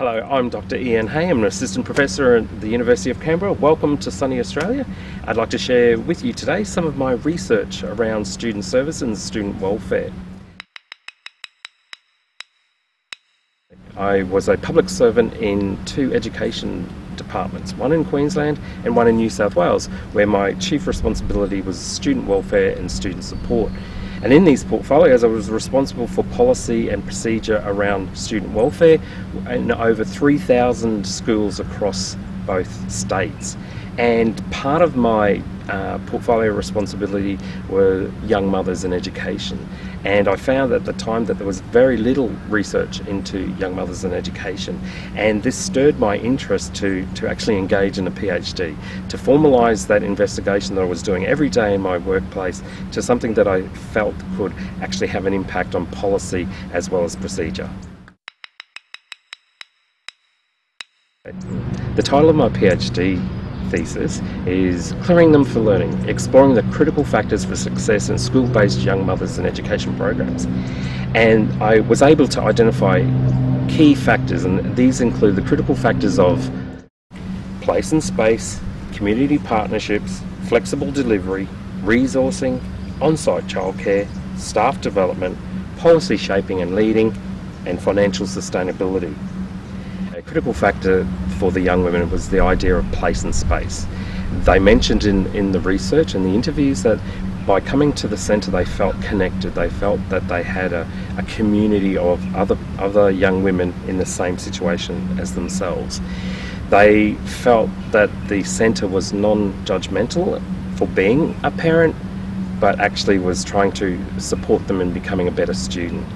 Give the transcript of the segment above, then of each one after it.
Hello, I'm Dr. Iain. I'm an Assistant Professor at the University of Canberra. Welcome to sunny Australia. I'd like to share with you today some of my research around student service and student welfare. I was a public servant in two education departments, one in Queensland and one in New South Wales, where my chief responsibility was student welfare and student support. And in these portfolios I was responsible for policy and procedure around student welfare in over 3,000 schools across both states. And part of my portfolio responsibility were young mothers and education. And I found at the time that there was very little research into young mothers and education. And this stirred my interest to actually engage in a PhD, to formalise that investigation that I was doing every day in my workplace to something that I felt could actually have an impact on policy as well as procedure. The title of my PhD thesis is Clearing Them for Learning, exploring the critical factors for success in school-based young mothers and education programs. And I was able to identify key factors, and these include the critical factors of place and space, community partnerships, flexible delivery, resourcing, on-site childcare, staff development, policy shaping and leading, and financial sustainability. A critical factor for the young women was the idea of place and space. They mentioned in the research and the interviews that by coming to the centre they felt connected, they felt that they had a community of other young women in the same situation as themselves. They felt that the centre was non-judgmental for being a parent, but actually was trying to support them in becoming a better student.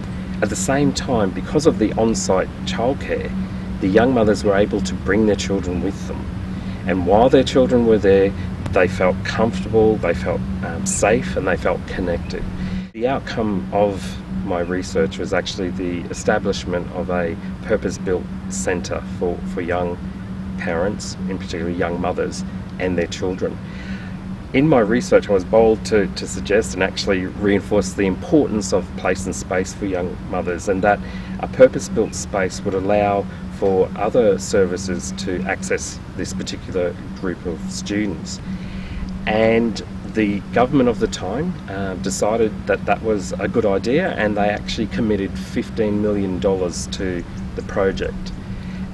At the same time, because of the on-site childcare, the young mothers were able to bring their children with them, and while their children were there they felt comfortable, they felt safe, and they felt connected. The outcome of my research was actually the establishment of a purpose-built centre for young parents, in particular young mothers and their children. In my research I was bold to suggest and actually reinforce the importance of place and space for young mothers, and that a purpose-built space would allow for other services to access this particular group of students. And the government of the time decided that that was a good idea, and they actually committed $15 million to the project.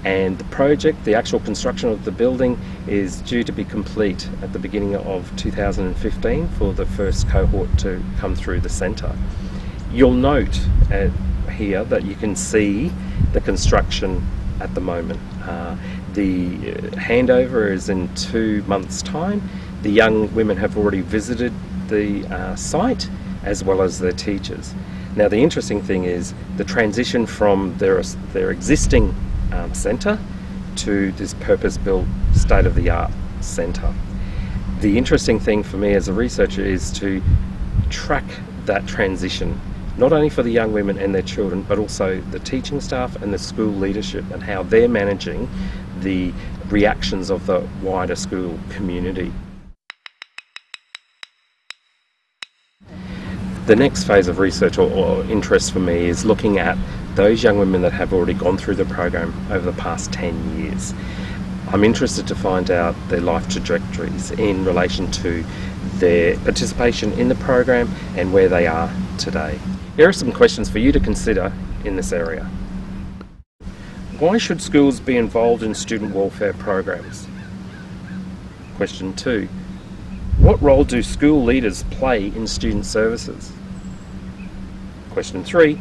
And the project, the actual construction of the building, is due to be complete at the beginning of 2015 for the first cohort to come through the centre. You'll note here that you can see the construction at the moment. The handover is in 2 months' time. The young women have already visited the site, as well as their teachers. Now the interesting thing is the transition from their existing centre to this purpose-built state-of-the-art centre. The interesting thing for me as a researcher is to track that transition, not only for the young women and their children, but also the teaching staff and the school leadership, and how they're managing the reactions of the wider school community. The next phase of research or interest for me is looking at those young women that have already gone through the program over the past 10 years. I'm interested to find out their life trajectories in relation to their participation in the program and where they are today. Here are some questions for you to consider in this area. Why should schools be involved in student welfare programs? Question 2. What role do school leaders play in student services? Question 3.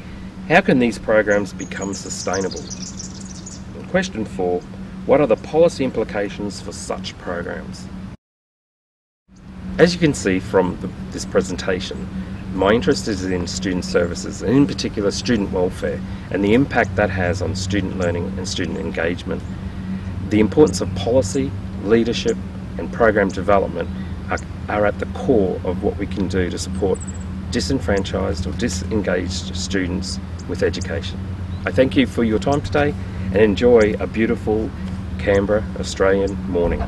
How can these programs become sustainable? And question 4. What are the policy implications for such programs? As you can see from this presentation, my interest is in student services, and in particular student welfare, and the impact that has on student learning and student engagement. The importance of policy, leadership and program development are at the core of what we can do to support disenfranchised or disengaged students with education. I thank you for your time today, and enjoy a beautiful Canberra Australian morning.